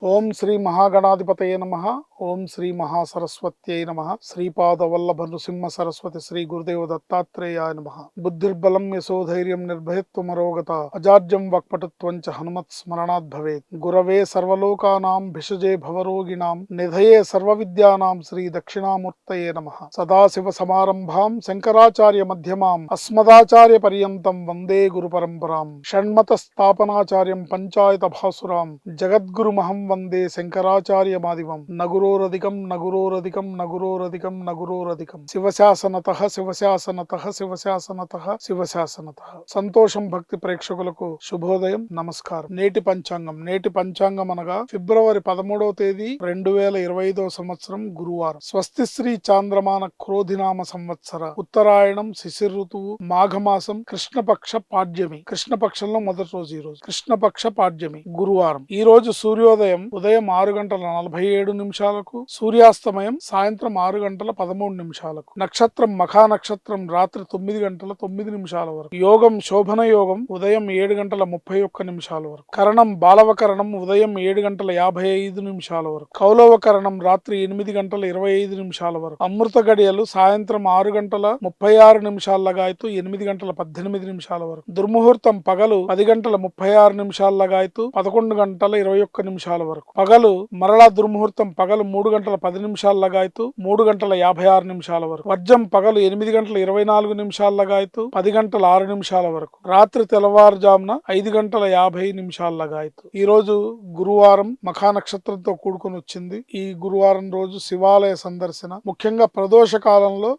ఓం శ్రీ మహాగణాధిపతయే నమః. ఓం శ్రీ మహాసరస్వత్యై నమః. శ్రీపాదవల్లభ నృసింహ సరస్వతి శ్రీ గురుదేవ దత్తాత్రేయాయ నమః. బుద్ధిర్బలం యశోధైర్యం నిర్భయత్వమరోగత అజాడ్యం వక్పటుత్వం చ హనుమత్ స్మరణాత్ భవేత్. గురవే సర్వలోకానాం భిషజే భవరోగిణాం నిధయే సర్వవిద్యానాం శ్రీ దక్షిణామూర్తయే నమః. సదాశివ సమారంభాం శంకరాచార్య మధ్యమాం అస్మదాచార్య పర్యంతం వందే గురు పరంపరాం. షణ్మత స్థాపనాచార్యం పంచాయత భాసురాం జగద్గురుమహం వందే శంకరాచార్యమాదివం. నగురోరధికం నగురోరధికం నగురోరధికం నగురోరధికం. శివశాసనతః శివశాసనతః శివశాసనతః శివశాసనతః. సంతోషం భక్తి ప్రేక్షకులకు శుభోదయం, నమస్కారం. నేటి పంచాంగం అనగా ఫిబ్రవరి 13వ తేదీ 2025 సంవత్సరం గురువారం. స్వస్తి శ్రీ చాంద్రమాన క్రోధినామ సంవత్సర ఉత్తరాయణం శిశిర్ ఋతువు మాఘమాసం కృష్ణపక్ష పాడ్యమి. కృష్ణపక్షంలో మొదటి రోజు ఈ రోజు కృష్ణపక్ష పాడ్యమి గురువారం. ఈ రోజు సూర్యోదయం ఉదయం 6:47 సూర్యాస్తమయం సాయంత్రం 6:13 నక్షత్రం మఖా నక్షత్రం రాత్రి 9:09 వరకు. యోగం శోభన యోగం ఉదయం 7:31 వరకు. కరణం బాలవకరణం ఉదయం 7:55 వరకు. కౌలవకరణం రాత్రి 8:25 వరకు. అమృత గడియలు సాయంత్రం 6:36 లగాయతూ 8:18 వరకు. దుర్ముహూర్తం పగలు 10:36 లగాయతూ 11:21 వరకు. పగలు మరలా దుర్ముహూర్తం పగలు 3:10 లగాయతూ 3:56 వరకు. వర్జం పగలు 8:24 లగాయతూ 10:06 వరకు. రాత్రి తెల్లవారుజామున 5:50 లగాయతూ. ఈ రోజు గురువారం మఖా నక్షత్రంతో కూడుకొని వచ్చింది. ఈ గురువారం రోజు శివాలయ సందర్శన, ముఖ్యంగా ప్రదోష కాలంలో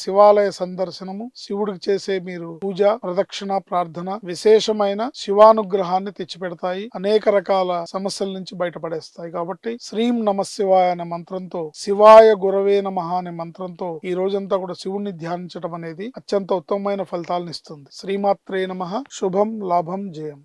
శివాలయ సందర్శనము, శివుడికి చేసే మీరు పూజ ప్రదక్షిణ ప్రార్థన విశేషమైన శివానుగ్రహాన్ని తెచ్చిపెడతాయి, అనేక రకాల సమస్యల నుంచి బయటపడేస్తాయి. కాబట్టి శ్రీం నమ శివాయ అనే మంత్రంతో, శివాయ గురవే నమః అనే మంత్రంతో ఈ రోజంతా కూడా శివుణ్ణి ధ్యానించడం అనేది అత్యంత ఉత్తమమైన ఫలితాలను ఇస్తుంది. శ్రీమాత్రే నమః. శుభం లాభం జయం.